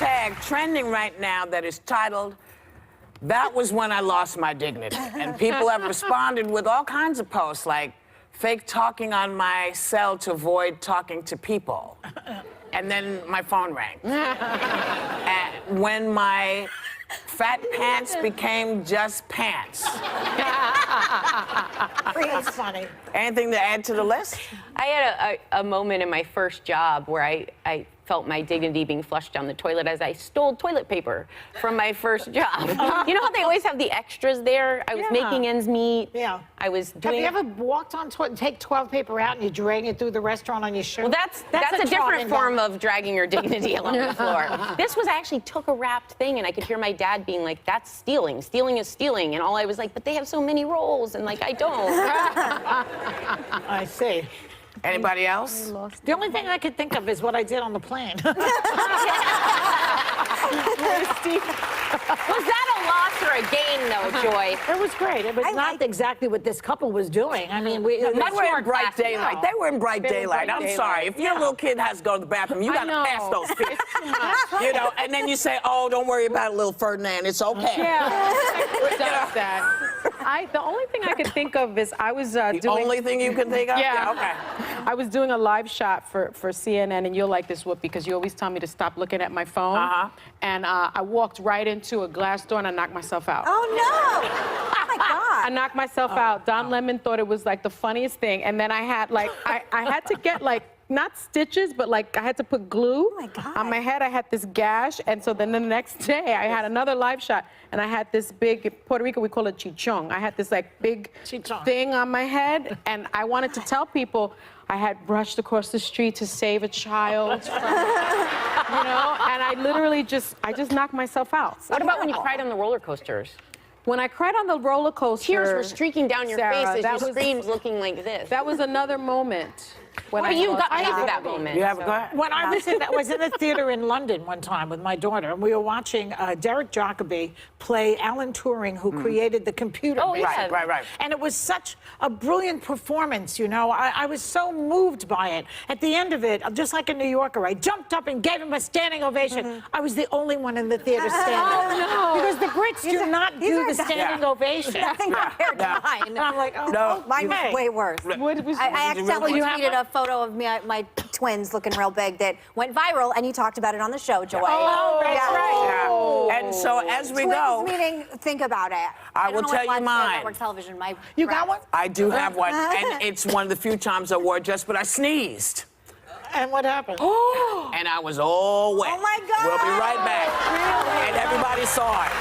hashtag trending right now that is titled, "That was when I lost my dignity." And people have responded with all kinds of posts like, "Fake talking on my cell to avoid talking to people." And then my phone rang. And when my fat pants became just pants. It's funny. Anything to add to the list? I had a moment in my first job where I felt my dignity being flushed down the toilet as I stole toilet paper from my first job. You know how they always have the extras there? I was making ends meet. Yeah. I was doing. Have you ever walked on toilet and take toilet paper out and you drag it through the restaurant on your shirt? Well, that's a different form of dragging your dignity along the floor. This was I actually took a wrapped thing, and I could hear my dad being like, "That's stealing. Stealing is stealing." And all I was like, "But they have so many rolls," and like I don't. I see. Anybody else? The only thing I could think of is what I did on the plane. Was that a loss or a gain, though, Joy? It was great. It was not exactly what this couple was doing. I mean, They were in bright daylight. They were in bright They were daylight. bright I'm daylight. sorry. If your little kid has to go to the bathroom, you got to pass those people. It's too much. You know, and then you say, "Oh, don't worry about it, little Ferdinand. It's okay." Yeah, it does that. The only thing I could think of is I was The only thing you can think of? Yeah. Okay. I was doing a live shot for CNN, and you'll like this, Whoop, because you always tell me to stop looking at my phone. And I walked right into a glass door and I knocked myself out. Oh, no. Oh, my God. I knocked myself out. Don Lemon thought it was like the funniest thing. And then I had like, I had to get like, not stitches, but like I had to put glue on my head. I had this gash. And so then the next day I had another live shot and I had this big, in Puerto Rico we call it chichon. I had this like big thing on my head and I wanted to tell people I had brushed across the street to save a child from, you know, and I literally I just knocked myself out. What about when you cried on the roller coasters? When I cried on the roller coaster, Tears were streaking down your Sarah, face as that you was- screamed looking like this. That was another moment. When Well, I you lost got my past that dignity. moment. You have go ahead. When I was in the theater in London one time with my daughter, and we were watching Derek Jacobi play Alan Turing, who created the computer. Oh, yeah. Right. And it was such a brilliant performance, you know. I was so moved by it. At the end of it, just like a New Yorker, I jumped up and gave him a standing ovation. I was the only one in the theater standing. Oh, no. Because the Brits do not do the standing ovation. Nothing compared to mine. And I'm like, oh, No. Mine was way worse. What was I accidentally You tweeted a photo of my twins looking real big that went viral, and you talked about it on the show, Joy. Oh, that's right. Yeah. And so as we Twins go, meaning, think about it. I will don't know tell what you watch mine. network television. You got one? I do have one, and it's one of the few times I wore it just, but I sneezed. And what happened? And I was all wet. Oh, my God. We'll be right back. And everybody saw it.